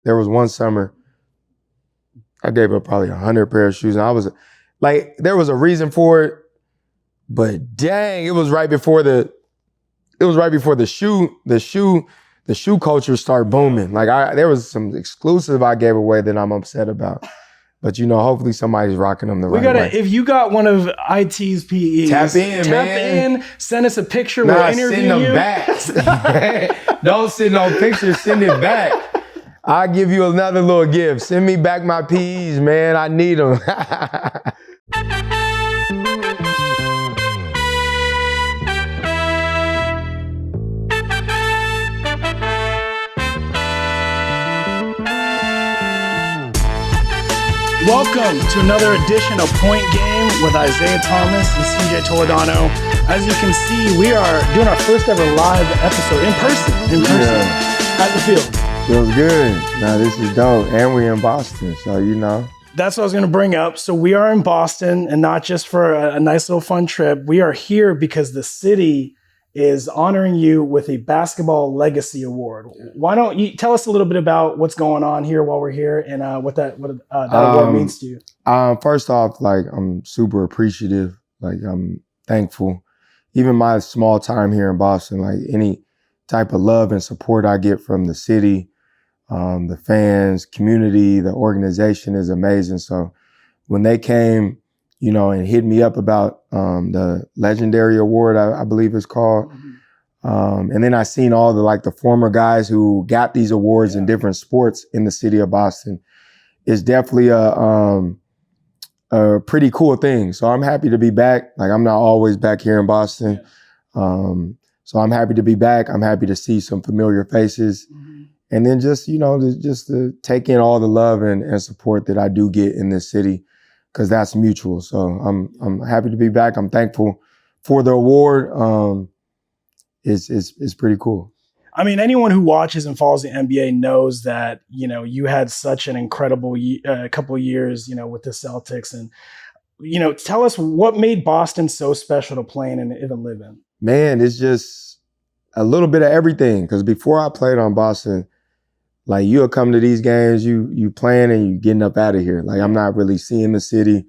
there was one summer I gave up probably 100 pair of shoes, and I was like, there was a reason for it, but dang, it was right before the shoe culture started booming. Like there was some exclusive I gave away that I'm upset about. But hopefully somebody's rocking them the right way. If you got one of IT's PEs, tap in, send us a picture. We'll interview send them you. back. Don't send no pictures, send it back. I'll give you another little gift. Send me back my PEs, man. I need them. Welcome to another edition of Point Game with Isaiah Thomas and C.J. Toledano. As you can see, we are doing our first ever live episode in person. How's it feel? Feels good. Now this is dope. And we're in Boston, so That's what I was going to bring up. So we are in Boston, and not just for a nice little fun trip. We are here because the city is honoring you with a Basketball Legacy Award. Why don't you tell us a little bit about what's going on here while we're here and what that award means to you? First off, I'm super appreciative. I'm thankful. Even my small time here in Boston, any type of love and support I get from the city, the fans, community, the organization is amazing. So when they came, and hit me up about the Legendary Award, I believe it's called. And then I seen all the former guys who got these awards in different sports in the city of Boston. It's definitely a pretty cool thing. So I'm happy to be back. I'm not always back here in Boston. So I'm happy to be back. I'm happy to see some familiar faces. And then just to take in all the love and support that I do get in this city, because that's mutual. So I'm happy to be back. I'm thankful for the award. It's pretty cool. I mean, anyone who watches and follows the NBA knows that, you had such an incredible couple of years, with the Celtics. And, tell us what made Boston so special to play in and even live in. Man, it's just a little bit of everything. Because before I played on Boston, you'll come to these games, you playing and you getting up out of here. I'm not really seeing the city.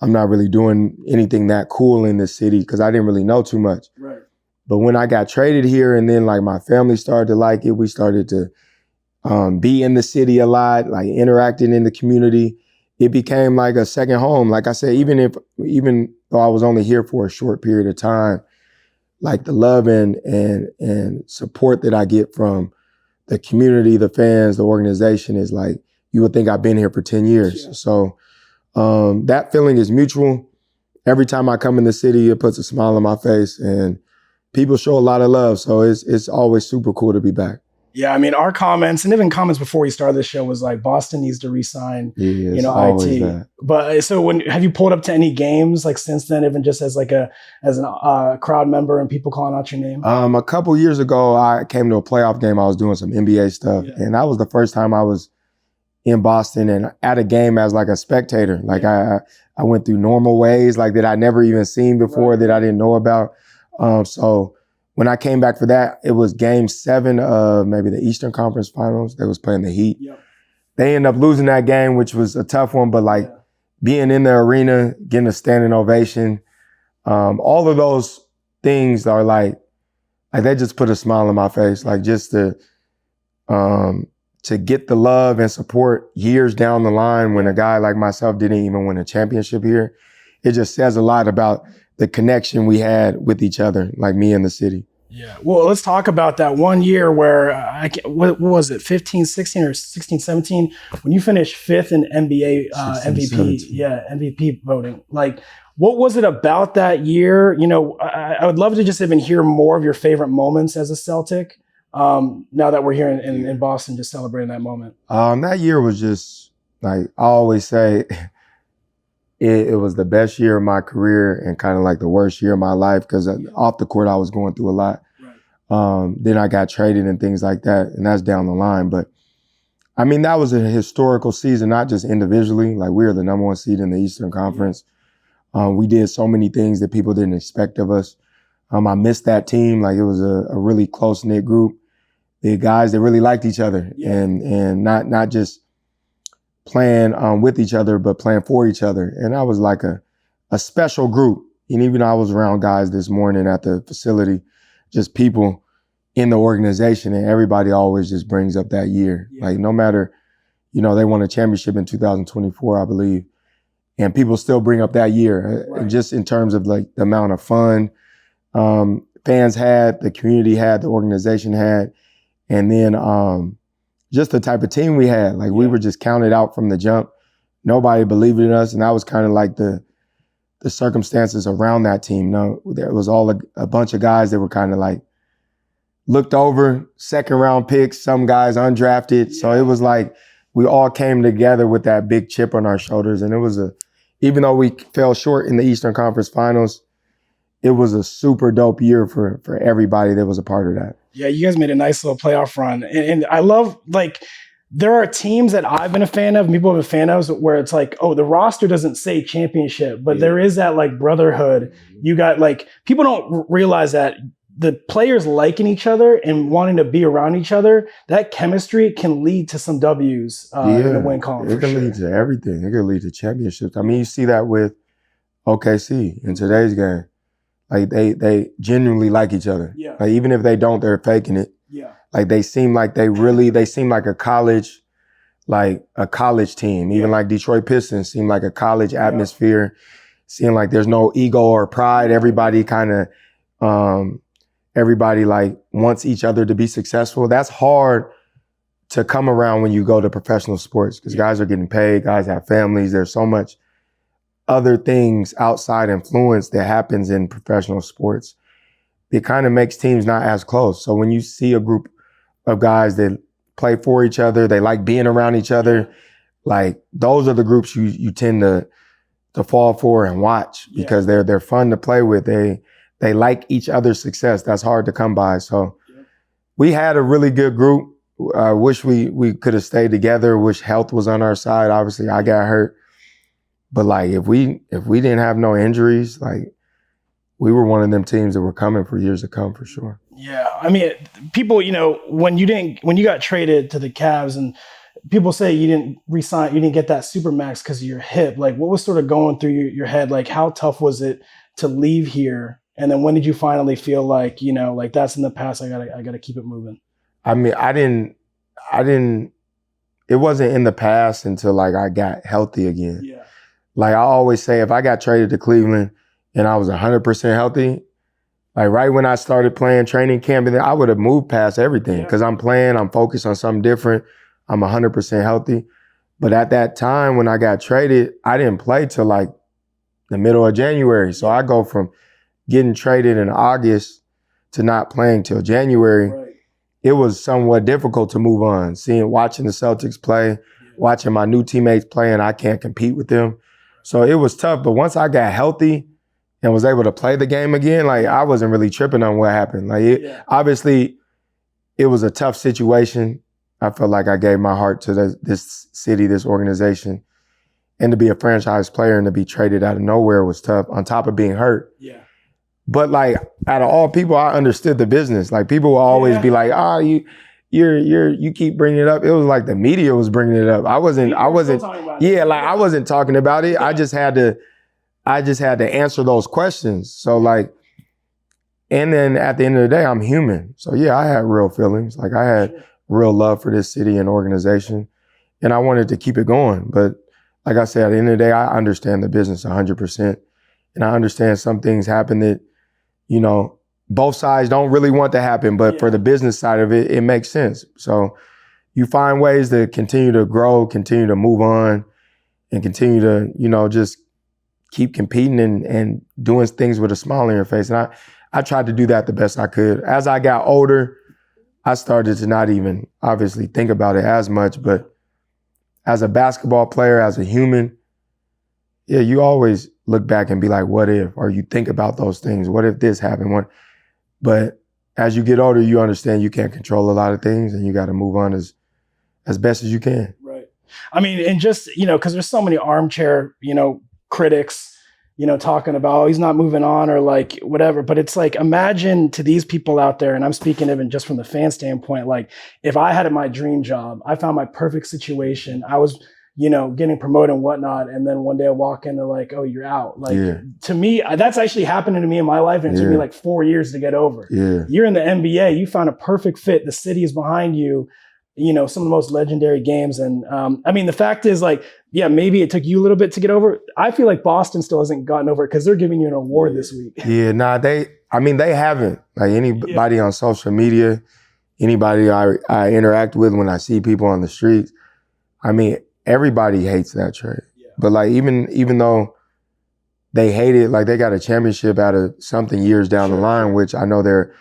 I'm not really doing anything that cool in this city because I didn't really know too much. Right. But when I got traded here and then my family started to like it, we started to be in the city a lot, interacting in the community. It became like a second home. Like I said, even though I was only here for a short period of time, the love and support that I get from the community, the fans, the organization is you would think I've been here for 10 years. Yeah. So that feeling is mutual. Every time I come in the city, it puts a smile on my face and people show a lot of love. So it's always super cool to be back. Yeah, I mean, our comments and even comments before we started the show was Boston needs to re-sign, IT. That. But so have you pulled up to any games since then, even just as a crowd member and people calling out your name? A couple years ago, I came to a playoff game. I was doing some NBA stuff, and that was the first time I was in Boston and at a game as a spectator. I went through normal ways that I never even seen before, that I didn't know about. So when I came back for that, it was game 7 of maybe the Eastern Conference Finals. They was playing the Heat. Yep. They ended up losing that game, which was a tough one, but being in the arena, getting a standing ovation, all of those things are they just put a smile on my face. Just to get the love and support years down the line when a guy like myself didn't even win a championship here, it just says a lot about the connection we had with each other, me and the city. Yeah. Well, let's talk about that one year where, what was it, 15, 16 or 16, 17, when you finished 5th in NBA MVP, 17. MVP voting. What was it about that year? I would love to just even hear more of your favorite moments as a Celtic. Now that we're here in Boston, just celebrating that moment. That year was just, I always say, it was the best year of my career and kind of the worst year of my life because off the court I was going through a lot. Right. Then I got traded and things like that, and that's down the line. But I mean, that was a historical season, not just individually. We were the number 1 seed in the Eastern Conference. We did so many things that people didn't expect of us. I missed that team. It was a really close-knit group. the guys that really liked each other and not just playing with each other, but playing for each other. And that was like a special group. And even I was around guys this morning at the facility, just people in the organization, and everybody always just brings up that year. Like no matter, you know, they won a championship in 2024, I believe. And people still bring up that year, just in terms of like the amount of fun fans had, the community had, the organization had, and then just the type of team we had. Like we were just counted out from the jump. Nobody believed in us, and that was kind of like the circumstances around that team. No, there was all a bunch of guys that were kind of like looked over, second round picks, some guys undrafted. So it was like we all came together with that big chip on our shoulders, and it was even though we fell short in the Eastern Conference Finals, it was a super dope year for everybody that was a part of that. Yeah, you guys made a nice little playoff run. And I love, like, there are teams that I've been a fan of, people have been a fan of, where it's like, oh, the roster doesn't say championship, but there is that, like, brotherhood. You got, like, people don't realize that the players liking each other and wanting to be around each other, that chemistry can lead to some W's in the win column. It can lead to everything. It can lead to championships. I mean, you see that with OKC in today's game. Like they genuinely like each other. Yeah. Like even if they don't, they're faking it. Yeah. Like they seem like a college team. Even like Detroit Pistons seem like a college atmosphere. Seem like there's no ego or pride. Everybody kind of everybody like wants each other to be successful. That's hard to come around when you go to professional sports because guys are getting paid, guys have families. There's so much other things outside influence that happens in professional sports. It kind of makes teams not as close. So when you see a group of guys that play for each other, they like being around each other, like those are the groups you tend to fall for and watch because they're fun to play with. They like each other's success. That's hard to come by. So we had a really good group. I wish we could have stayed together. Wish health was on our side. Obviously, I got hurt. But like if we didn't have no injuries, like we were one of them teams that were coming for years to come for sure. Yeah. I mean, people, you know, when you got traded to the Cavs and people say you didn't resign, you didn't get that Supermax because of your hip. Like what was sort of going through your head? Like how tough was it to leave here? And then when did you finally feel like, you know, like that's in the past, I gotta keep it moving? I mean, I didn't, it wasn't in the past until like I got healthy again. Yeah. Like I always say, if I got traded to Cleveland and I was 100% healthy, like right when I started playing training camp, I would have moved past everything because I'm playing, I'm focused on something different. I'm 100% healthy. But at that time when I got traded, I didn't play till like the middle of January. So I go from getting traded in August to not playing till January. Right. It was somewhat difficult to move on. Watching the Celtics play, watching my new teammates play, and I can't compete with them. So it was tough. But once I got healthy and was able to play the game again, like I wasn't really tripping on what happened. Like obviously, it was a tough situation. I felt like I gave my heart to this city, this organization, and to be a franchise player and to be traded out of nowhere was tough. On top of being hurt. Yeah. But like out of all people, I understood the business. Like people will always be like, you keep bringing it up. It was like the media was bringing it up. I wasn't talking about it. Yeah. I just had to answer those questions. So like, and then at the end of the day, I'm human. So yeah, I had real feelings. Like I had real love for this city and organization and I wanted to keep it going. But like I said, at the end of the day, I understand the business 100%. And I understand some things happen that, you know, both sides don't really want to happen, but for the business side of it, it makes sense. So you find ways to continue to grow, continue to move on, and continue to, you know, just keep competing and doing things with a smile on your face. And I tried to do that the best I could. As I got older, I started to not even obviously think about it as much, but as a basketball player, as a human, yeah, you always look back and be like, what if? Or you think about those things. What if this happened? But as you get older, you understand you can't control a lot of things and you got to move on as best as you can. Right. I mean, and just, you know, because there's so many armchair, you know, critics, talking about, oh, he's not moving on or like whatever. But it's like, imagine to these people out there, and I'm speaking even just from the fan standpoint, like if I had my dream job, I found my perfect situation, I was, getting promoted and whatnot. And then one day I walk in, they're like, oh, you're out. Like to me, that's actually happening to me in my life. And it took me like 4 years to get over. You're in the NBA, you found a perfect fit. The city is behind you. Some of the most legendary games. And the fact is, like, maybe it took you a little bit to get over it. I feel like Boston still hasn't gotten over it because they're giving you an award this week. They haven't. Like anybody on social media, anybody I interact with when I see people on the streets, everybody hates that trade. But like even though they hate it, like they got a championship out of something years down the line, which I know they're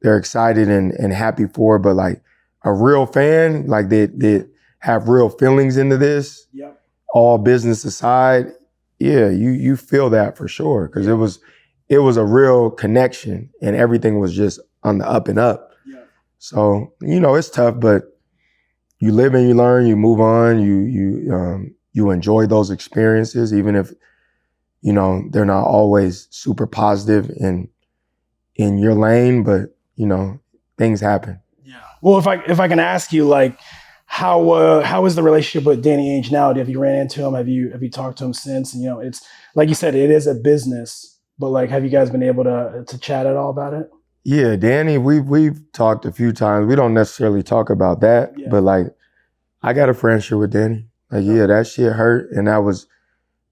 excited and happy for, but like a real fan, like they have real feelings into this, all business aside, you feel that for sure. Cause it was a real connection and everything was just on the up and up. So, it's tough, but you live and you learn, you move on, you enjoy those experiences, even if, they're not always super positive in your lane, but, things happen. Well, if I can ask you, like, how is the relationship with Danny Ainge now? Have you ran into him? Have you talked to him since? And, it's like you said, it is a business, but like, have you guys been able to chat at all about it? Yeah, Danny, we've talked a few times. We don't necessarily talk about that, but like, I got a friendship with Danny. Like, that shit hurt, and that was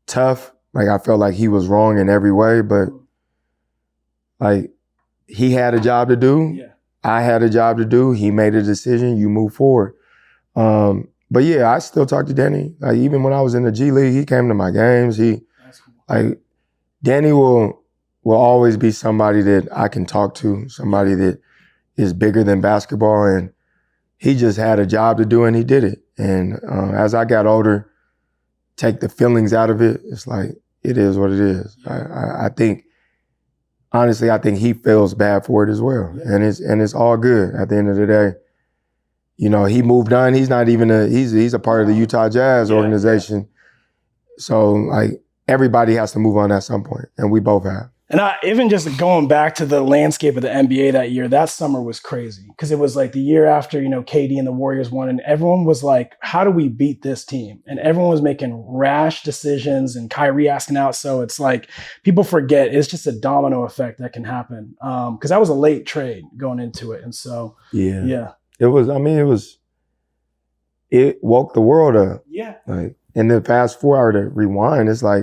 tough. Like, I felt like he was wrong in every way, but like, he had a job to do. I had a job to do. He made a decision. You move forward. But I still talk to Danny. Like even when I was in the G League, he came to my games. Danny will always be somebody that I can talk to, somebody that is bigger than basketball. And he just had a job to do and he did it. And as I got older, take the feelings out of it. It's like, it is what it is. I think, honestly, I think he feels bad for it as well. And it's all good at the end of the day. He moved on. He's not even he's a part of the Utah Jazz organization. So like everybody has to move on at some point, and we both have. And even just going back to the landscape of the NBA that year, that summer was crazy because it was like the year after, KD and the Warriors won, and everyone was like, how do we beat this team? And everyone was making rash decisions and Kyrie asking out. So it's like people forget it's just a domino effect that can happen. Because that was a late trade going into it. And so, it woke the world up. Yeah. Like, and then fast forward to rewind, it's like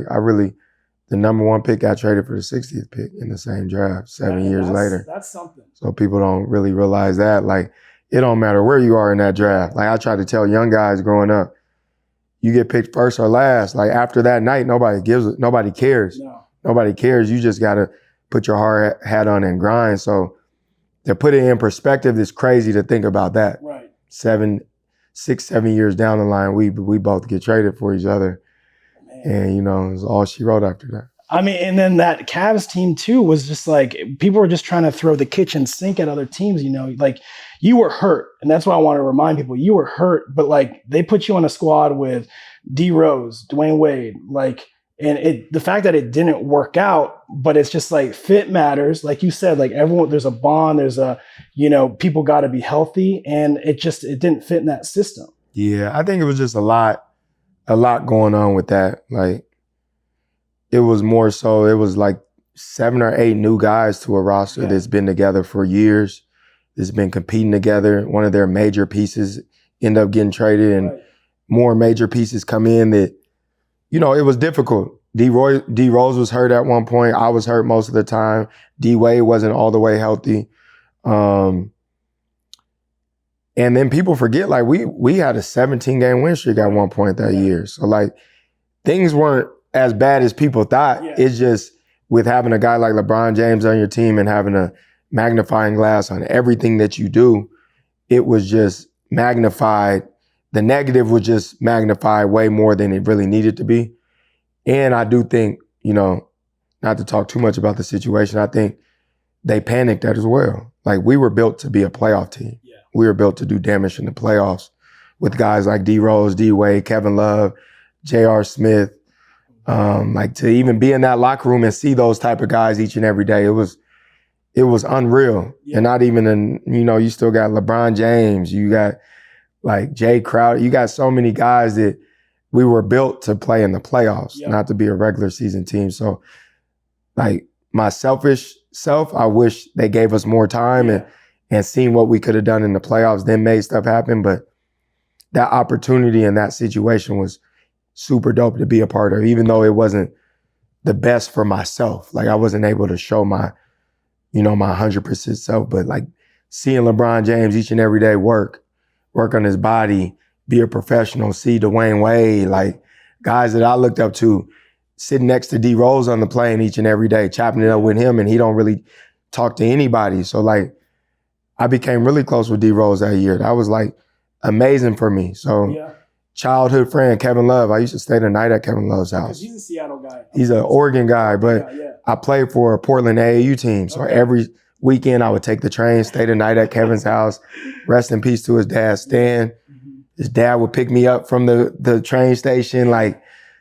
the number one pick got traded for the 60th pick in the same draft 7 years later. That's something. So people don't really realize that. Like, it don't matter where you are in that draft. Like, I try to tell young guys growing up, you get picked first or last. Like, after that night, nobody cares. No. Nobody cares. You just got to put your hard hat on and grind. So to put it in perspective, it's crazy to think about that. Right. 6, 7 years down the line, we both get traded for each other. And, it was all she wrote after that. And then that Cavs team too was just like, people were just trying to throw the kitchen sink at other teams, like you were hurt. And that's why I want to remind people, you were hurt, but like they put you on a squad with D Rose, Dwayne Wade, like, and the fact that it didn't work out, but it's just like fit matters. Like you said, like everyone, there's a bond, there's people got to be healthy, and it didn't fit in that system. Yeah. I think it was just a lot going on with that. Like, it was more so, it was like 7 or 8 new guys to a roster that's been together for years, that's been competing together. One of their major pieces end up getting traded, and more major pieces come in that, it was difficult. D Rose was hurt at one point. I was hurt most of the time. D Wade wasn't all the way healthy. And then people forget, like, we had a 17-game win streak at one point that year. So, like, things weren't as bad as people thought. It's just with having a guy like LeBron James on your team and having a magnifying glass on everything that you do, it was just magnified. The negative was just magnified way more than it really needed to be. And I do think, not to talk too much about the situation, I think they panicked as well. Like, we were built to be a playoff team. Yeah. We were built to do damage in the playoffs with guys like D Rose, D Wade, Kevin Love, J.R. Smith, Like to even be in that locker room and see those type of guys each and every day, it was unreal. Yeah. And not even you still got LeBron James, you got like Jay Crowder, you got so many guys that we were built to play in the playoffs, not to be a regular season team. So like my selfish self, I wish they gave us more time and seen what we could have done in the playoffs, then made stuff happen. But that opportunity and that situation was super dope to be a part of, even though it wasn't the best for myself. Like I wasn't able to show my 100% self, but like seeing LeBron James each and every day work on his body, be a professional, see Dwayne Wade, like guys that I looked up to, sitting next to D Rose on the plane each and every day, chopping it up with him, and he don't really talk to anybody. So like I became really close with D Rose that year. That was like amazing for me. So childhood friend, Kevin Love. I used to stay the night at Kevin Love's house. He's a Seattle guy. He's an Oregon guy, but I played for a Portland AAU team. So every weekend I would take the train, stay the night at Kevin's house. Rest in peace to his dad, Stan. His dad would pick me up from the train station.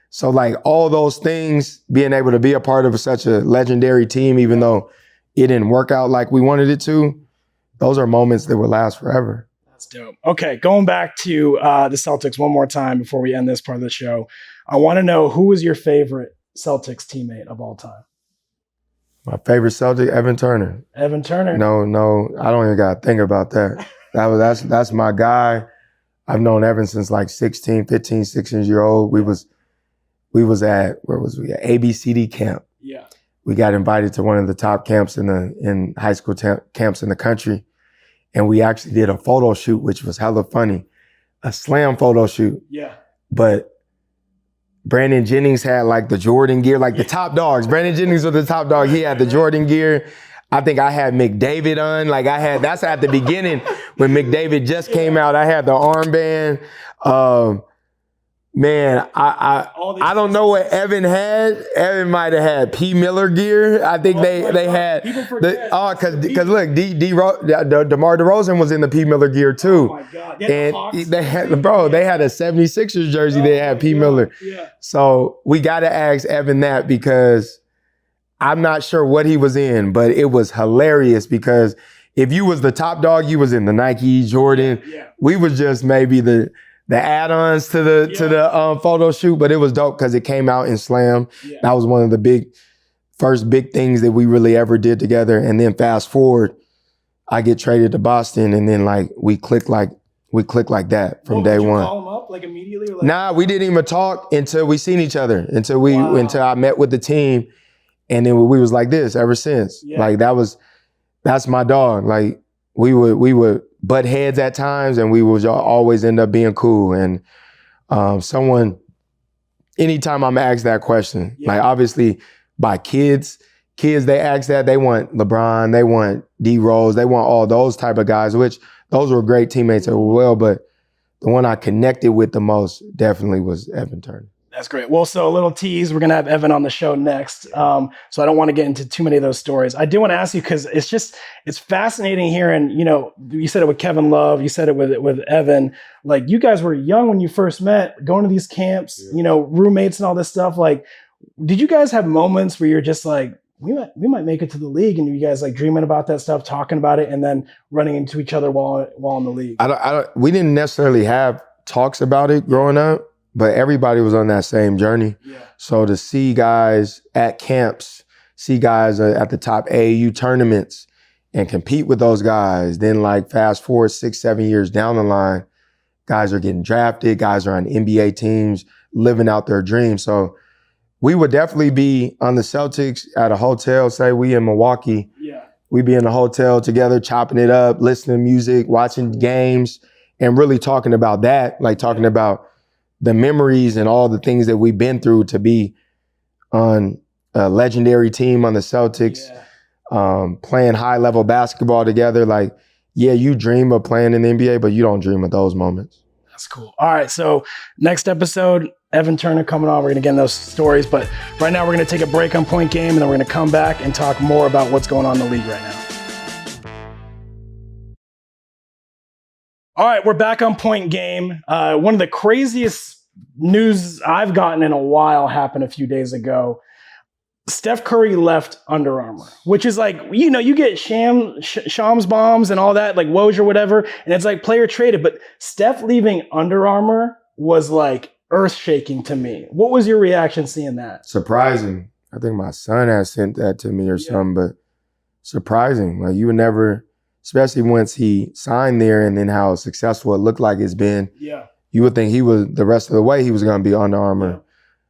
So all those things, being able to be a part of such a legendary team, even though it didn't work out like we wanted it to, those are moments that will last forever. That's dope. Okay, going back to the Celtics one more time before we end this part of the show. I want to know, who was your favorite Celtics teammate of all time? My favorite Celtic, Evan Turner. Evan Turner? No, I don't even got to think about that. That's my guy. I've known Evan since like 16 years old. We was at, where was we at? ABCD camp. Yeah. We got invited to one of the top camps in high school camps in the country. And we actually did a photo shoot, which was hella funny. A slam photo shoot. Yeah. But Brandon Jennings had like the Jordan gear, like the top dogs. Brandon Jennings was the top dog. He had the Jordan gear. I think I had McDavid on. That's at the beginning when McDavid just came out. I had the armband. Man, I don't know what Evan had. Evan might have had P. Miller gear. I think they had because look, DeMar DeRozan was in the P. Miller gear too. Oh my God. And they had a 76ers jersey. They had P. Miller. Yeah. So we got to ask Evan that, because I'm not sure what he was in, but it was hilarious, because if you was the top dog, you was in the Nike, Jordan. Yeah. We was just maybe the add-ons to the photo shoot, but it was dope because it came out in Slam. Yeah. That was one of the first big things that we really ever did together. And then fast forward, I get traded to Boston, and then we click like that from day one. Did you call him up like immediately? Or Nah, we didn't even talk until we seen each other, until I met with the team, and then we was like this ever since. Yeah. That's my dog. Like we would butt heads at times, and we would always end up being cool. And anytime I'm asked that question, like obviously by kids, they ask that, they want LeBron, they want D Rose, they want all those type of guys, which those were great teammates as well. But the one I connected with the most definitely was Evan Turner. That's great. Well, so a little tease, we're going to have Evan on the show next. So I don't want to get into too many of those stories. I do want to ask you, because it's fascinating hearing, you said it with Kevin Love, you said it with Evan, like you guys were young when you first met, going to these camps, roommates and all this stuff. Like, did you guys have moments where you're just like, we might make it to the league, and you guys like dreaming about that stuff, talking about it, and then running into each other while in the league? We didn't necessarily have talks about it growing up, but everybody was on that same journey. Yeah. So to see guys at camps, see guys at the top AAU tournaments and compete with those guys, then fast forward 6-7 years down the line, guys are getting drafted, guys are on NBA teams, living out their dreams. So we would definitely be on the Celtics at a hotel, say we in Milwaukee. Yeah. We'd be in a hotel together, chopping it up, listening to music, watching games, and really talking about that, talking about the memories and all the things that we've been through to be on a legendary team on the Celtics, playing high-level basketball together. You dream of playing in the NBA, but you don't dream of those moments. That's cool. All right, so next episode, Evan Turner coming on. We're going to get into those stories, but right now we're going to take a break on Point Game, and then we're going to come back and talk more about what's going on in the league right now. All right, we're back on Point Game. One of the craziest news I've gotten in a while happened a few days ago. Steph Curry left Under Armour, which is like, you get Shams bombs and all that, like Woj or whatever, and it's like player traded. But Steph leaving Under Armour was like earth shaking to me. What was your reaction seeing that? Surprising. I think my son had sent that to me or something, but surprising. Like you would never, especially once he signed there and then how successful it looked like it's been. Yeah. You would think he was the rest of the way he was going to be Under Armour. Yeah.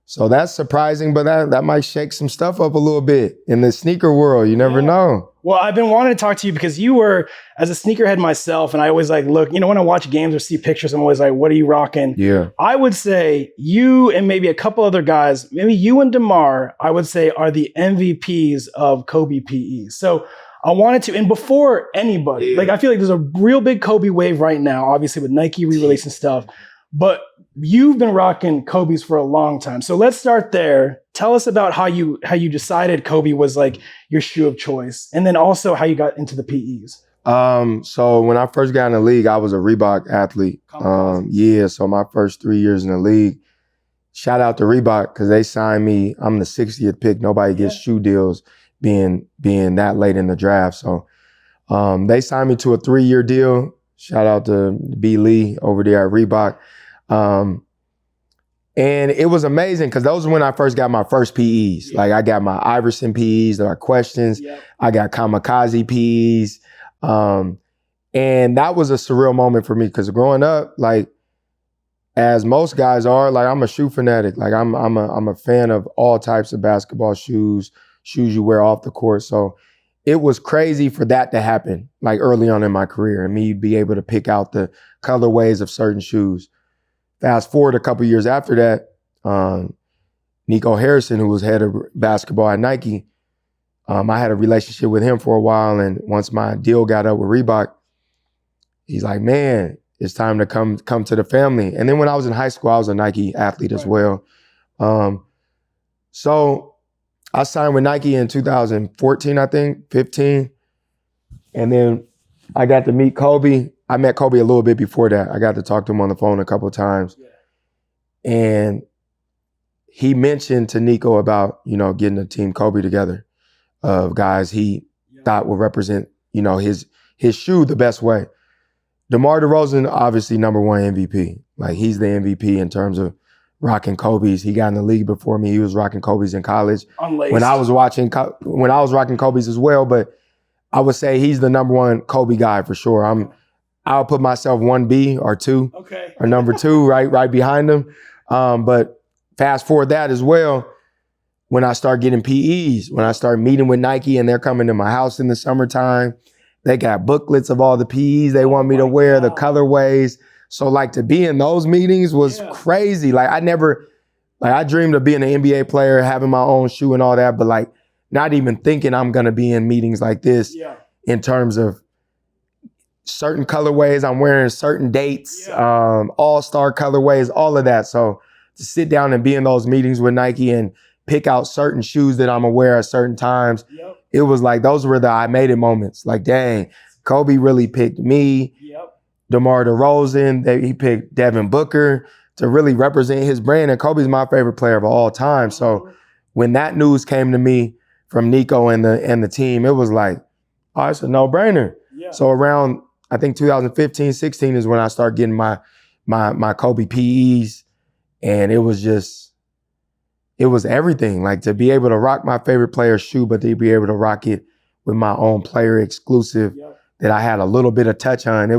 So that's surprising, but that might shake some stuff up a little bit in the sneaker world. You never know. Well, I've been wanting to talk to you because you were, as a sneakerhead myself, and I always like, look, when I watch games or see pictures, I'm always like, what are you rocking? Yeah. I would say you and maybe a couple other guys, maybe you and DeMar, I would say are the MVPs of Kobe PEs. So I wanted to, and before anybody, like I feel like there's a real big Kobe wave right now, obviously with Nike re-releasing stuff, but you've been rocking Kobe's for a long time. So let's start there. Tell us about how you decided Kobe was like your shoe of choice, and then also how you got into the PEs. So when I first got in the league, I was a Reebok athlete. So my first 3 years in the league, shout out to Reebok because they signed me. I'm the 60th pick. Nobody gets shoe deals being that late in the draft. So they signed me to a 3-year deal. Shout out to B. Lee over there at Reebok. And it was amazing because those are when I first got my first PEs. Like I got my Iverson PEs that are questions. I got Kamikaze PEs. And that was a surreal moment for me because growing up, like as most guys are, like I'm a shoe fanatic. Like I'm a fan of all types of basketball shoes you wear off the court. So it was crazy for that to happen like early on in my career and me be able to pick out the colorways of certain shoes. Fast forward a couple years after that, Nico Harrison, who was head of basketball at Nike, I had a relationship with him for a while. And once my deal got up with Reebok, he's like, man, it's time to come to the family. And then when I was in high school, I was a Nike athlete as well. So I signed with Nike in 2014, I think, 15. And then I got to meet Kobe. I met Kobe a little bit before that. I got to talk to him on the phone a couple of times. And he mentioned to Nico about, getting a Team Kobe together of guys he thought would represent, his shoe the best way. DeMar DeRozan, obviously number one MVP. Like he's the MVP in terms of rocking Kobe's. He got in the league before me. He was rocking Kobe's in college. Unlaced. When I was rocking Kobe's as well, but I would say he's the number one Kobe guy for sure. I'll put myself 1B or 2, or number 2 right behind him. But fast forward that as well, when I start getting PEs, when I start meeting with Nike and they're coming to my house in the summertime, they got booklets of all the PEs they want me to wear, the colorways. So like to be in those meetings was crazy. Like I dreamed of being an NBA player, having my own shoe and all that, but like not even thinking I'm gonna be in meetings like this in terms of certain colorways I'm wearing, certain dates, all-star colorways, all of that. So to sit down and be in those meetings with Nike and pick out certain shoes that I'm gonna wear at certain times, it was like those were the I made it moments. Like, dang, Kobe really picked me. DeMar DeRozan, he picked Devin Booker to really represent his brand. And Kobe's my favorite player of all time. So when that news came to me from Nico and the team, it was like, oh, it's a no-brainer. So around, I think 2015, 16 is when I started getting my Kobe PEs. And it was everything. Like to be able to rock my favorite player's shoe, but to be able to rock it with my own player exclusive that I had a little bit of touch on.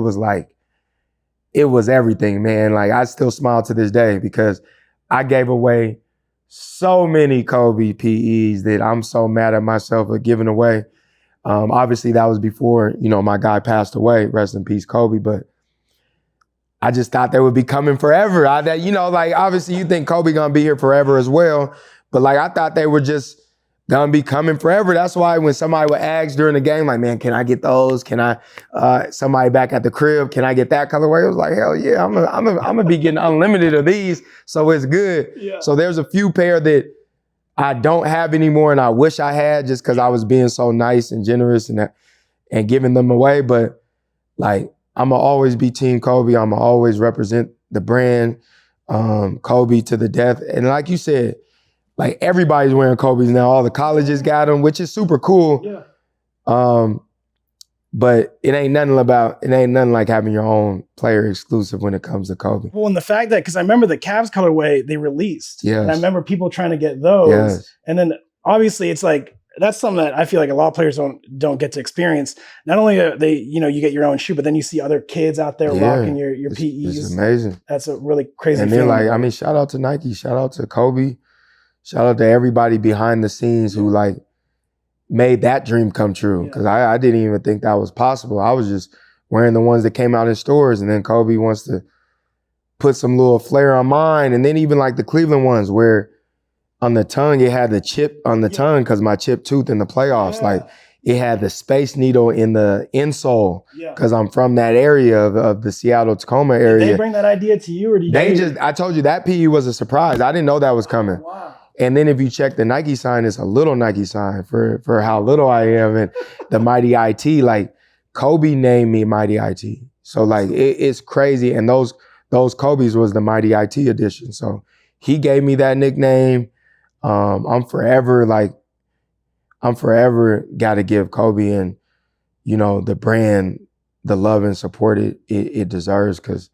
It was everything, man. Like I still smile to this day because I gave away so many Kobe PEs that I'm so mad at myself for giving away. Obviously that was before, my guy passed away, rest in peace, Kobe, but I just thought they would be coming forever. Obviously you think Kobe gonna be here forever as well, but like I thought they were just gonna be coming forever. That's why when somebody would ask during the game, like, man, can I get those? Can I, somebody back at the crib, can I get that colorway? It was like, hell yeah, I'm gonna be getting unlimited of these, so it's good. So there's a few pair that I don't have anymore and I wish I had just because I was being so nice and generous and giving them away. But like, I'm gonna always be Team Kobe. I'm gonna always represent the brand. Kobe to the death. And like you said, like everybody's wearing Kobe's now. All the colleges got them, which is super cool. Yeah. But it ain't nothing like having your own player exclusive when it comes to Kobe. Well, and the fact that, because I remember the Cavs colorway they released. Yes. And I remember people trying to get those. Yes. And then obviously it's like, that's something that I feel like a lot of players don't get to experience. Not only are they, you get your own shoe, but then you see other kids out there rocking your PEs. It's amazing. That's a really crazy and feeling. And then shout out to Nike, shout out to Kobe, shout out to everybody behind the scenes who made that dream come true. Because I didn't even think that was possible. I was just wearing the ones that came out in stores, and then Kobe wants to put some little flair on mine. And then even like the Cleveland ones where on the tongue, it had the chip on the tongue because my chipped tooth in the playoffs. Yeah. Like it had the Space Needle in the insole because I'm from that area of the Seattle-Tacoma area. Did they bring that idea to you, or did I told you that PE was a surprise. I didn't know that was coming. Oh, wow. And then if you check the Nike sign, it's a little Nike sign for how little I am. And the Mighty IT, like Kobe named me Mighty IT. So like it's crazy. And those Kobe's was the Mighty IT edition. So he gave me that nickname. I'm forever got to give Kobe and, the brand, the love and support it deserves. Because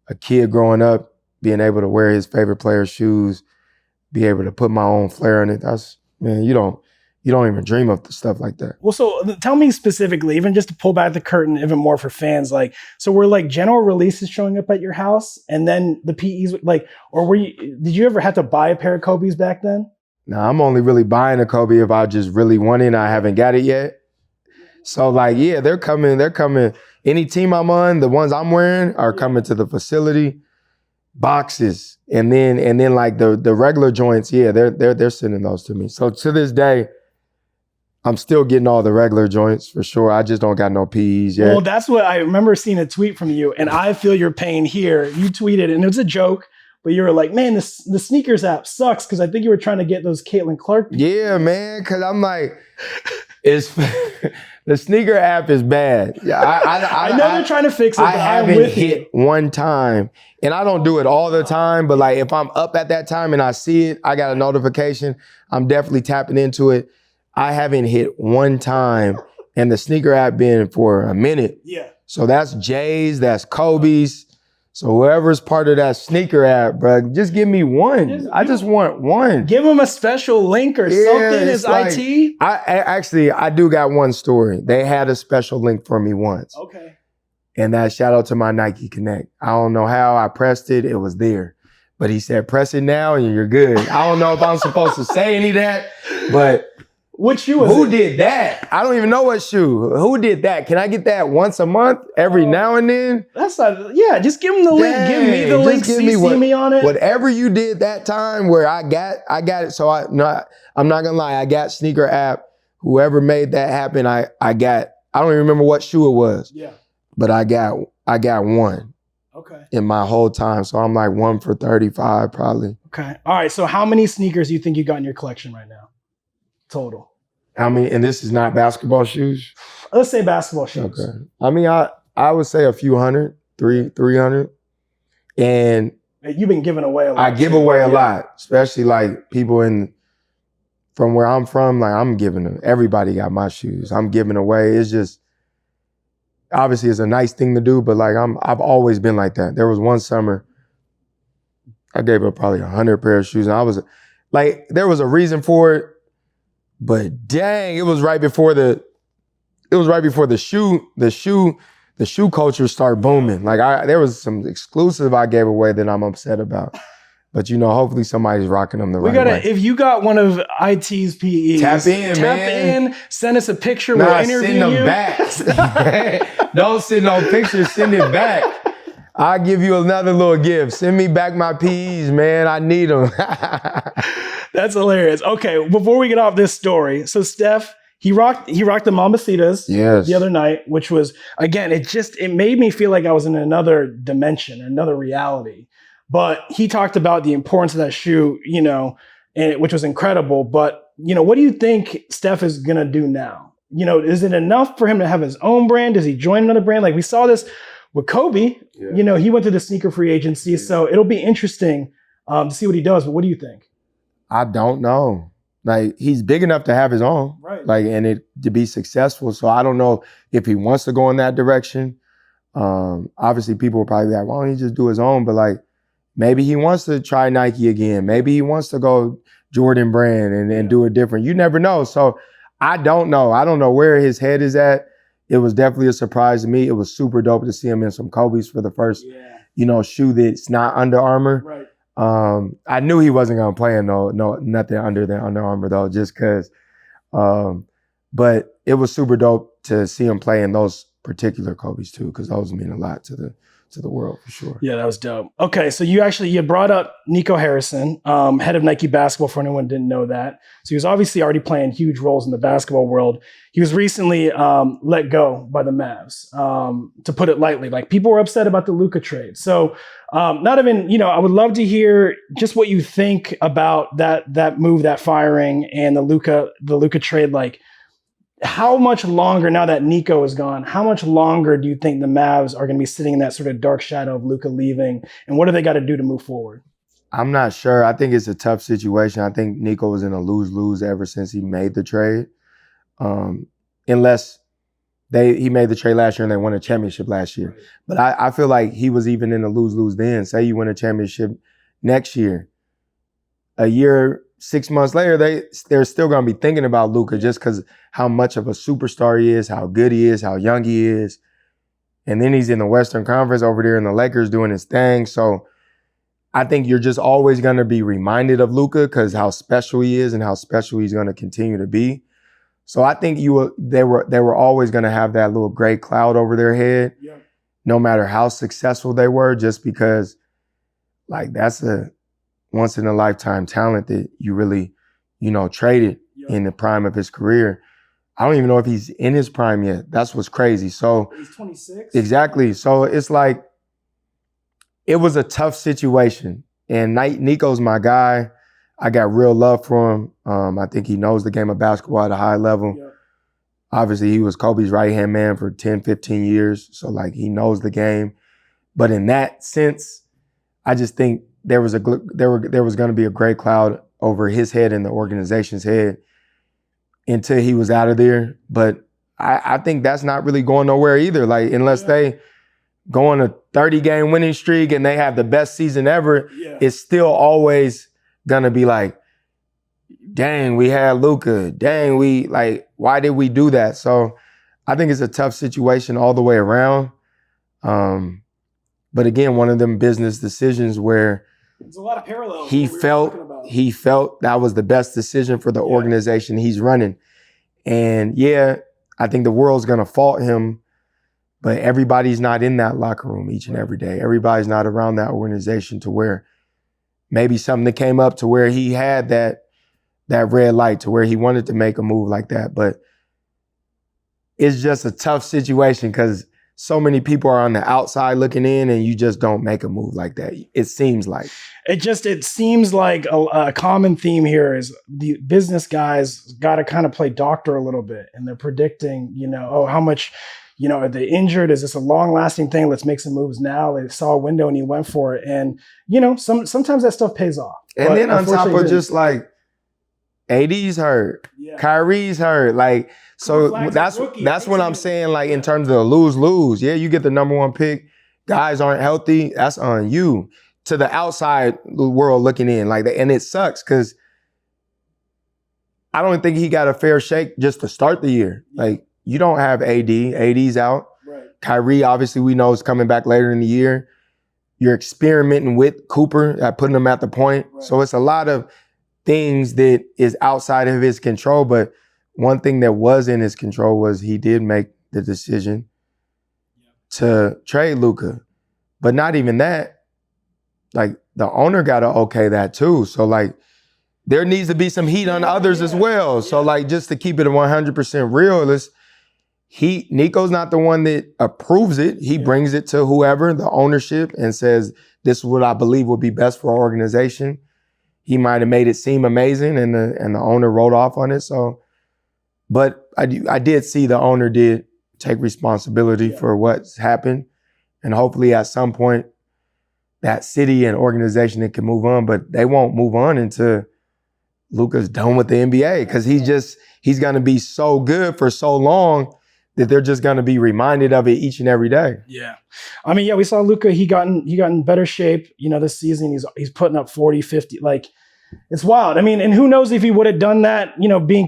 a kid growing up, being able to wear his favorite player's shoes, be able to put my own flair in it, you don't even dream of stuff like that. Well, so tell me specifically, even just to pull back the curtain even more for fans, so were general releases showing up at your house and then the PEs, or did you ever have to buy a pair of Kobe's back then? No, I'm only really buying a Kobe if I just really want it and I haven't got it yet. So they're coming. Any team I'm on, the ones I'm wearing are coming to the facility, boxes. And then like the regular joints, they're sending those to me. So to this day, I'm still getting all the regular joints for sure. I just don't got no PEs yet. Well, that's what I remember seeing a tweet from you, and I feel your pain here. You tweeted, and it was a joke, but you were like, man, the sneakers app sucks, because I think you were trying to get those Caitlin Clark. Yeah, man, because I'm like, the sneaker app is bad. Yeah, I know they're trying to fix it, but I haven't hit one time. And I don't do it all the time, but if I'm up at that time and I see it, I got a notification, I'm definitely tapping into it. I haven't hit one time, and the sneaker app been for a minute. Yeah. So that's Jay's, that's Kobe's. So whoever's part of that sneaker app, bro, just give me one. I just want one. Give them a special link or something as IT. I do got one story. They had a special link for me once. Okay. And that shout out to my Nike Connect. I don't know how I pressed it. It was there. But he said, press it now and you're good. I don't know if I'm supposed to say any of that, but what shoe was Who did that? I don't even know what shoe. Who did that? Can I get that once a month, every now and then? That's not, just give him the link. Give me the link. CC me on it. Whatever you did that time where I got it. So I'm not gonna lie. I got sneaker app. Whoever made that happen, I don't even remember what shoe it was. Yeah. But I got one. Okay. In my whole time. So I'm like 1 for 35 probably. Okay. All right. So how many sneakers do you think you got in your collection right now? Total. How many? And this is not basketball shoes? Let's say basketball shoes. Okay. I mean, I would say a few hundred, 300. And you've been giving away a lot. I give away a lot, especially like people from where I'm from, like I'm giving them. Everybody got my shoes. I'm giving away. It's just, obviously it's a nice thing to do, but like I've always been like that. There was one summer I gave up probably 100 pair of shoes, and I was like, there was a reason for it, but dang, it was right before the shoe culture started booming. Like there was some exclusive I gave away that I'm upset about. But hopefully somebody's rocking them the right way. If you got one of IT's PEs, tap in, send us a picture. We'll interview send them you. back. Don't send no pictures, send it back. I'll give you another little gift. Send me back my PEs, man. I need them. That's hilarious. Okay, before we get off this story, so Steph, he rocked the Mambacitas the other night, which was, again, it made me feel like I was in another dimension, another reality. But he talked about the importance of that shoe, which was incredible. But, what do you think Steph is going to do now? Is it enough for him to have his own brand? Does he join another brand? Like we saw this with Kobe, he went to the sneaker free agency. So it'll be interesting to see what he does. But what do you think? I don't know. Like, he's big enough to have his own, right? Like, and it to be successful. So I don't know if he wants to go in that direction. Obviously, people will probably be like, why don't he just do his own? But like, maybe he wants to try Nike again. Maybe he wants to go Jordan brand and do it different. You never know. So I don't know. I don't know where his head is at. It was definitely a surprise to me. It was super dope to see him in some Kobe's for the first, shoe that's not Under Armour. Right. I knew he wasn't gonna play in nothing under the Under Armour though, just because. But it was super dope to see him play in those particular Kobe's too, because those mean a lot to the world for sure. Yeah, that was dope. Okay, so you brought up Nico Harrison, head of Nike basketball, for anyone who didn't know that. So he was obviously already playing huge roles in the basketball world. He was recently let go by the Mavs, to put it lightly. Like, people were upset about the Luka trade. So not even, I would love to hear just what you think about that move, that firing, and the Luka trade. Like, how much longer, now that Nico is gone, how much longer do you think the Mavs are going to be sitting in that sort of dark shadow of Luka leaving? And what do they got to do to move forward? I'm not sure. I think it's a tough situation. I think Nico was in a lose-lose ever since he made the trade. Unless he made the trade last year and they won a championship last year. But I feel like he was even in a lose-lose then. Say you win a championship next year. A year, 6 months later, they're still going to be thinking about Luka just because how much of a superstar he is, how good he is, how young he is. And then he's in the Western Conference over there in the Lakers doing his thing. So I think you're just always going to be reminded of Luka because how special he is and how special he's going to continue to be. So I think they were always going to have that little gray cloud over their head, no matter how successful they were, just because like that's a once in a lifetime talent that you really, traded in the prime of his career. I don't even know if he's in his prime yet. That's what's crazy. So he's 26. Exactly. So it's like, it was a tough situation. And Nico's my guy. I got real love for him. I think he knows the game of basketball at a high level. Yep. Obviously, he was Kobe's right-hand man for 10, 15 years. So like, he knows the game. But in that sense, I just think there was going to be a gray cloud over his head and the organization's head until he was out of there. But I think that's not really going nowhere either. Like, unless they go on a 30-game winning streak and they have the best season ever, it's still always going to be like, dang, we had Luka. Dang, why did we do that? So I think it's a tough situation all the way around. But again, one of them business decisions where there's a lot of parallels. He felt that was the best decision for the organization he's running. And I think the world's going to fault him, but everybody's not in that locker room each and every day. Everybody's not around that organization to where maybe something that came up to where he had that red light to where he wanted to make a move like that. But it's just a tough situation because so many people are on the outside looking in and you just don't make a move like that. It seems like. It seems like a common theme here is the business guys got to kind of play doctor a little bit. And they're predicting, how much, are they injured? Is this a long lasting thing? Let's make some moves now. They saw a window and he went for it. And, sometimes that stuff pays off. And then on top of just like AD's hurt, Kyrie's hurt. Like, so that's what I'm saying. Like in terms of the lose-lose, you get the number one pick. Guys aren't healthy. That's on you. To the outside world looking in, like that, and it sucks because I don't think he got a fair shake just to start the year. Like you don't have AD. AD's out. Right. Kyrie, obviously, we know is coming back later in the year. You're experimenting with Cooper, putting him at the point. Right. So it's a lot of things that is outside of his control. But one thing that was in his control was he did make the decision to trade Luka. But not even that. Like the owner got to okay that too. So like there needs to be some heat on others as well. So like just to keep it 100% real, Nico's not the one that approves it. He brings it to whoever, the ownership, and says, this is what I believe would be best for our organization. He might have made it seem amazing and the owner wrote off on it. So, but I did see the owner did take responsibility for what's happened. And hopefully at some point, that city and organization that can move on, but they won't move on until Luka's done with the NBA because he's going to be so good for so long that they're just going to be reminded of it each and every day. Yeah. I mean, yeah, we saw Luka, he got in better shape, this season. He's putting up 40, 50, like it's wild. I mean, and who knows if he would have done that, being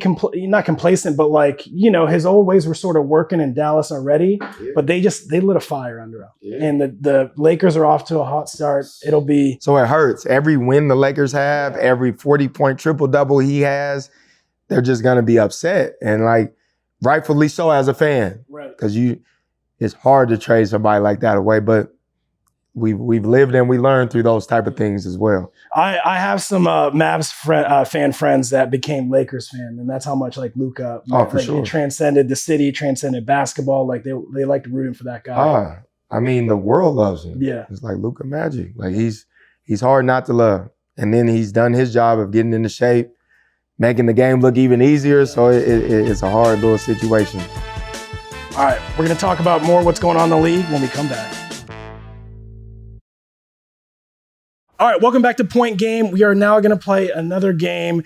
not complacent, but his old ways were sort of working in Dallas already, but they lit a fire under him. Yeah. And the Lakers are off to a hot start. It'll be. So it hurts. Every win the Lakers have, every 40-point triple-double he has, they're just going to be upset. And rightfully so as a fan. Right. Because it's hard to trade somebody like that away, but we've lived and we learned through those type of things as well. I have some Mavs fan friends that became Lakers fan, and that's how much Luka. He transcended the city, transcended basketball. They liked rooting for that guy. I mean, the world loves him. Yeah, it's like Luka magic. He's hard not to love, and then he's done his job of getting into shape, making the game look even easier. So it's a hard little situation. All right, we're gonna talk about more what's going on in the league when we come back. All right, welcome back to Point Game. We are now going to play another game.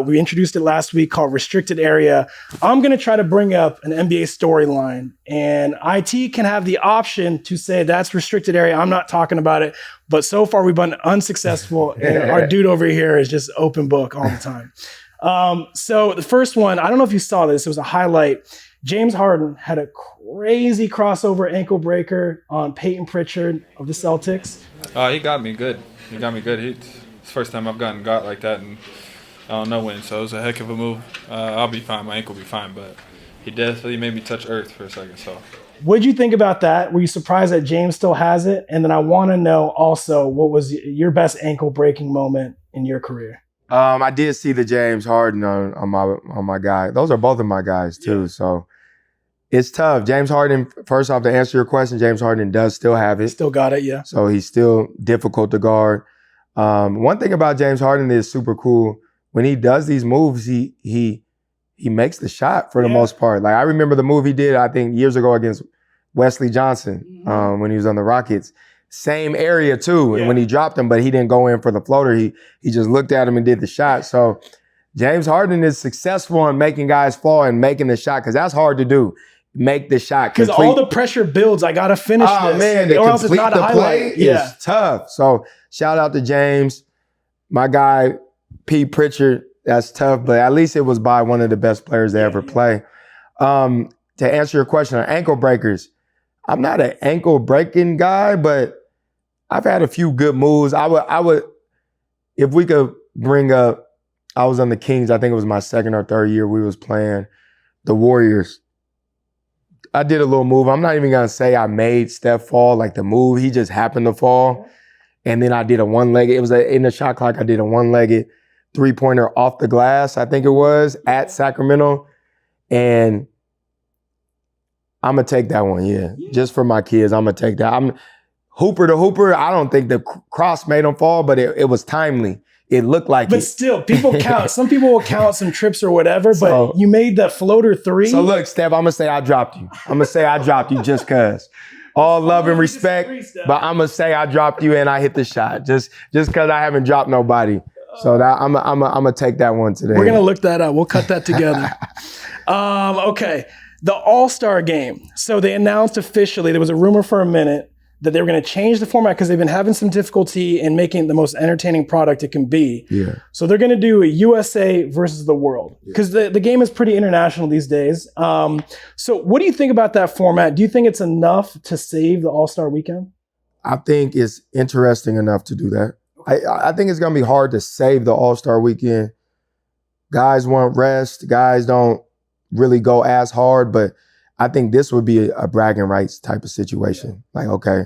We introduced it last week called Restricted Area. I'm going to try to bring up an NBA storyline, and IT can have the option to say that's restricted area. I'm not talking about it, but so far we've been unsuccessful, and our dude over here is just open book all the time. So the first one, I don't know if you saw this. It was a highlight. James Harden had a crazy crossover ankle breaker on Peyton Pritchard of the Celtics. He got me good. He got me good. It's the first time I've gotten got like that, and I don't know when, so it was a heck of a move. I'll be fine. My ankle will be fine, but he definitely made me touch earth for a second. So, what did you think about that? Were you surprised that James still has it? And then I want to know also, what was your best ankle breaking moment in your career? I did see the James Harden on my guy. Those are both of my guys too. Yeah. So it's tough. James Harden, first off, to answer your question, James Harden does still have it. Still got it, yeah. So he's still difficult to guard. One thing about James Harden is super cool. When he does these moves, he makes the shot for the most part. I remember the move he did, I think, years ago against Wesley Johnson when he was on the Rockets. Same area too, and when he dropped him, but he didn't go in for the floater. He just looked at him and did the shot. So James Harden is successful in making guys fall and making the shot because that's hard to do. Make the shot. Because all the pressure builds. I got to finish this. Oh, man, or else it's not a highlight. Is tough. So shout out to James. My guy, P. Pritchard, that's tough, but at least it was by one of the best players to ever play. To answer your question on ankle breakers, I'm not an ankle breaking guy, but I've had a few good moves. I would, if we could bring up, I was on the Kings, I think it was my second or third year we was playing the Warriors. I did a little move. I'm not even going to say I made Steph fall, the move. He just happened to fall. And then I did a one-legged. It was in the shot clock. I did a one-legged three-pointer off the glass, I think it was, at Sacramento. And I'm going to take that one, yeah. Just for my kids, I'm going to take that. I'm hooper to hooper. I don't think the cross made him fall, but it was timely. It looked like but still, people count. Some people will count some trips or whatever, but you made that floater three. So look, Steph, I'm going to say I dropped you. I'm going to say I dropped you just because. All love and respect, but I'm going to say I dropped you and I hit the shot just because I haven't dropped nobody. So I'm going to take that one today. We're going to look that up. We'll cut that together. Okay. The All-Star game. So they announced officially, there was a rumor for a minute, that they were going to change the format because they've been having some difficulty in making it the most entertaining product it can be. Yeah. So they're going to do a USA versus the world because the game is pretty international these days. So what do you think about that format? Do you think it's enough to save the All-Star weekend? I think it's interesting enough to do that. I think it's going to be hard to save the All-Star weekend. Guys want rest. Guys don't really go as hard, but I think this would be a bragging rights type of situation. Okay,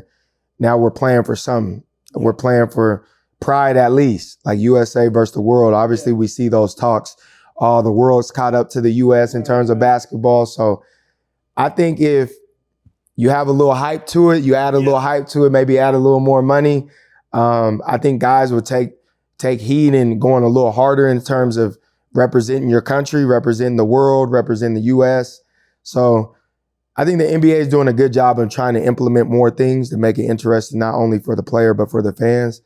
now we're playing for something. We're playing for pride at least, USA versus the world. Obviously, we see those talks. The world's caught up to the U.S. in terms of basketball. So I think if you have a little hype to it, you add a little hype to it, maybe add a little more money. I think guys would take heed and going a little harder in terms of representing your country, representing the world, representing the U.S. So I think the NBA is doing a good job of trying to implement more things to make it interesting, not only for the player, but for the fans.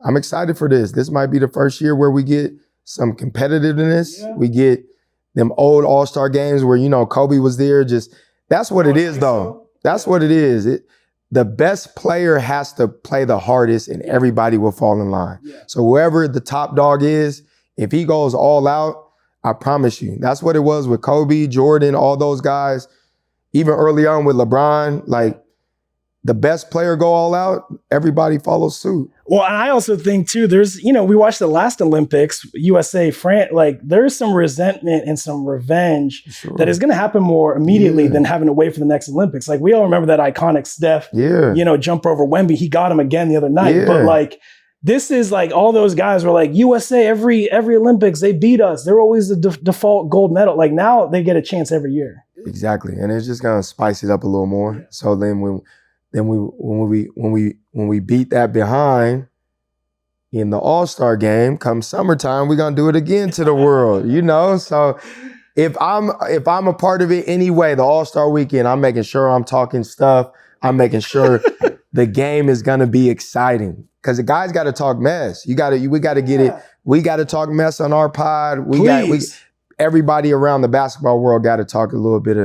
I'm excited for this. This might be the first year where we get some competitiveness. Yeah. We get them old All-Star games where, Kobe was there. That's what it is, though. That's what it is. The best player has to play the hardest and everybody will fall in line. Yeah. So whoever the top dog is, if he goes all out, I promise you, that's what it was with Kobe, Jordan, all those guys. Even early on with LeBron, like the best player go all out, everybody follows suit. Well, and I also think too, there's, we watched the last Olympics, USA, France, like there's some resentment and some revenge that is going to happen more immediately than having to wait for the next Olympics. Like we all remember that iconic Steph, jump over Wemby. He got him again the other night. But like, this is like all those guys were like, USA, every Olympics, they beat us. They're always the default gold medal. Like now they get a chance every year. Exactly. And it's just going to spice it up a little more. Yeah. So then when we beat that behind in the All-Star game, come summertime, we're gonna do it again to the world, So if I'm a part of it anyway, the All-Star weekend, I'm making sure I'm talking stuff. I'm making sure the game is gonna be exciting. Because the guys gotta talk mess. We gotta get it. We gotta talk mess on our pod. Everybody around the basketball world gotta talk a little bit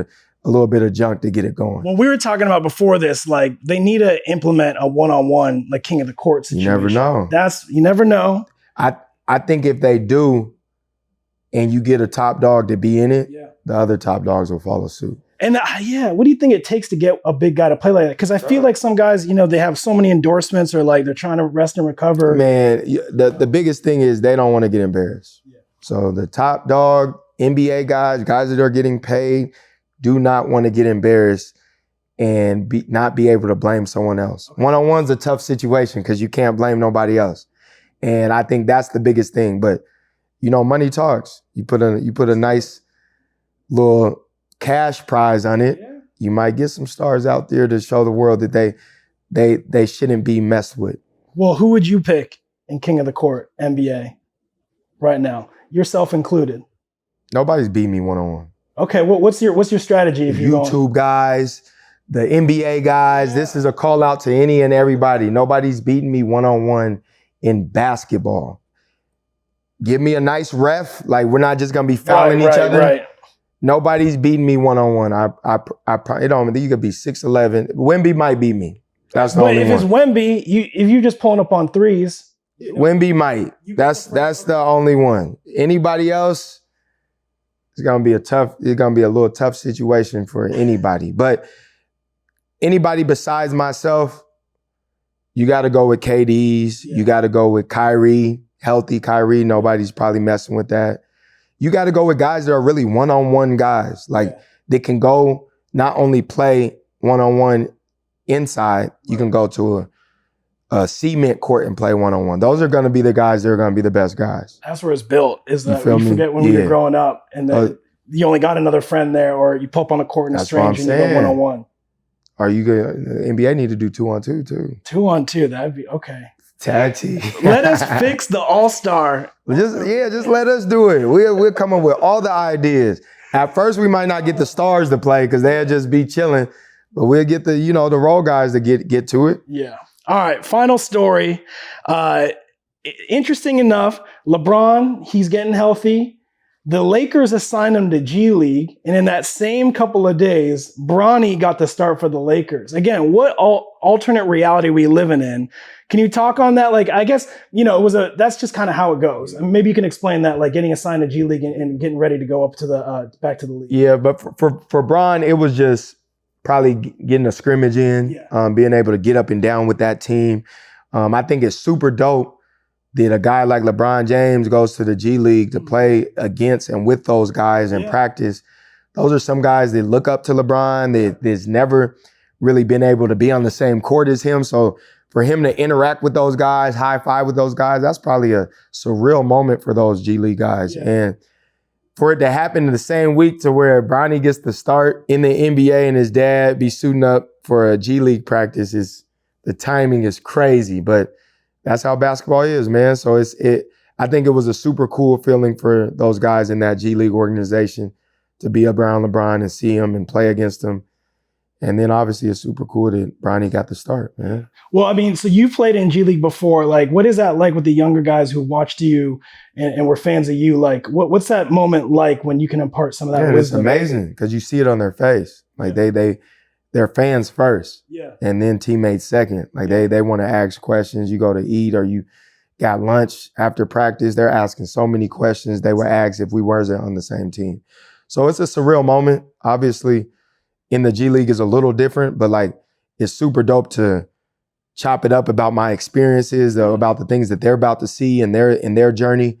of junk to get it going. Well, we were talking about before this, like they need to implement a one-on-one, like king of the court situation. You never know. You never know. I think if they do, and you get a top dog to be in it, the other top dogs will follow suit. And what do you think it takes to get a big guy to play like that? Because I feel like some guys, they have so many endorsements or like they're trying to rest and recover. Man, the biggest thing is they don't want to get embarrassed. Yeah. So the top dog, NBA guys that are getting paid, do not want to get embarrassed and not be able to blame someone else. Okay. One-on-one's a tough situation because you can't blame nobody else. And I think that's the biggest thing. But, money talks. You put a nice little cash prize on it. Yeah. You might get some stars out there to show the world that they shouldn't be messed with. Well, who would you pick in King of the Court NBA right now? Yourself included. Nobody's beat me one-on-one. Okay, well, what's your strategy if you're YouTube guys, the NBA guys? Yeah. This is a call out to any and everybody. Nobody's beating me one-on-one in basketball. Give me a nice ref. Like we're not just gonna be fouling each other. Right. Nobody's beating me one-on-one. It don't mean you could be 6'11". Wemby might beat me. That's the only one. But if it's Wemby, if you just pulling up on threes, Wemby might. That's the only one. Anybody else? It's gonna be a little tough situation for anybody. But anybody besides myself, you gotta go with KD's, you gotta go with Kyrie, healthy Kyrie. Nobody's probably messing with that. You gotta go with guys that are really one-on-one guys. Like they can go not only play one-on-one inside, you can go to a cement court and play one-on-one. Those are going to be the guys that are going to be the best guys. That's where it's built. Is that you forget when we were growing up and then you only got another friend there, or you pull up on a court in a stranger and you go one-on-one. Are you good? The NBA need to do 2-on-2 too. 2-on-2, that'd be okay. Tag team. Let us fix the All-Star. Just let us do it. We'll come up with all the ideas. At first, we might not get the stars to play because they'll just be chilling, but we'll get the role guys to get to it. Yeah. All right, final story. Interesting enough, LeBron, he's getting healthy. The Lakers assigned him to G League, and in that same couple of days, Bronny got the start for the Lakers. Again, what alternate reality we living in? Can you talk on that? Like, I guess, that's just kind of how it goes. And maybe you can explain that, like getting assigned to G League and getting ready to go up to back to the league. Yeah, but for Bron, it was just probably getting a scrimmage in, being able to get up and down with that team. I think it's super dope that a guy like LeBron James goes to the G League to play against and with those guys and practice. Those are some guys that look up to LeBron, that's never really been able to be on the same court as him. So for him to interact with those guys, high five with those guys, that's probably a surreal moment for those G League guys. Yeah. And for it to happen in the same week to where Bronny gets to start in the NBA and his dad be suiting up for a G League practice, the timing is crazy, but that's how basketball is, man. So I think it was a super cool feeling for those guys in that G League organization to be around LeBron and see him and play against him. And then obviously it's super cool that Bronny got the start, man. Well, I mean, so you played in G League before. Like, what is that like with the younger guys who watched you and were fans of you? Like, what's that moment like when you can impart some of that wisdom? It's amazing because you see it on their face. Like they're fans first, and then teammates second. Like they want to ask questions. You go to eat or you got lunch after practice. They're asking so many questions. They would ask if we wasn't on the same team. So it's a surreal moment. Obviously, in the G League is a little different, but like it's super dope to chop it up about my experiences, about the things that they're about to see in their journey,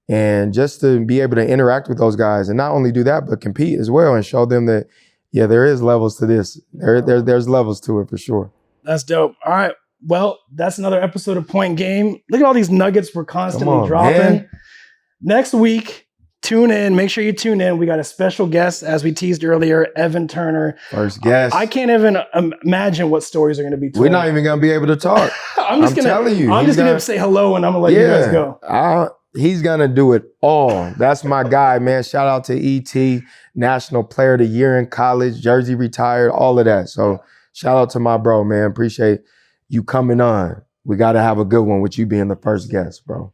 and just to be able to interact with those guys and not only do that, but compete as well and show them that, yeah, there is levels to this. There's levels to it for sure. That's dope. All right. Well, that's another episode of Point Game. Look at all these nuggets we're constantly dropping. Man. Next week, tune in. Make sure you tune in. We got a special guest, as we teased earlier, Evan Turner. First guest. I can't even imagine what stories are going to be told. We're not even going to be able to talk. I'm just going to say hello and I'm going to let you guys go. He's going to do it all. That's my guy, man. Shout out to E.T., National Player of the Year in college, jersey retired, all of that. So shout out to my bro, man. Appreciate you coming on. We got to have a good one with you being the first guest, bro.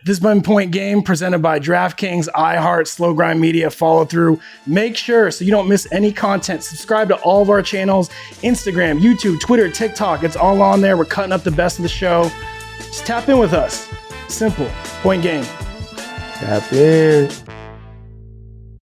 This has been Point Game presented by DraftKings, iHeart, Slow Grind Media, Follow Through. Make sure so you don't miss any content. Subscribe to all of our channels, Instagram, YouTube, Twitter, TikTok. It's all on there. We're cutting up the best of the show. Just tap in with us. Simple. Point Game. Tap in.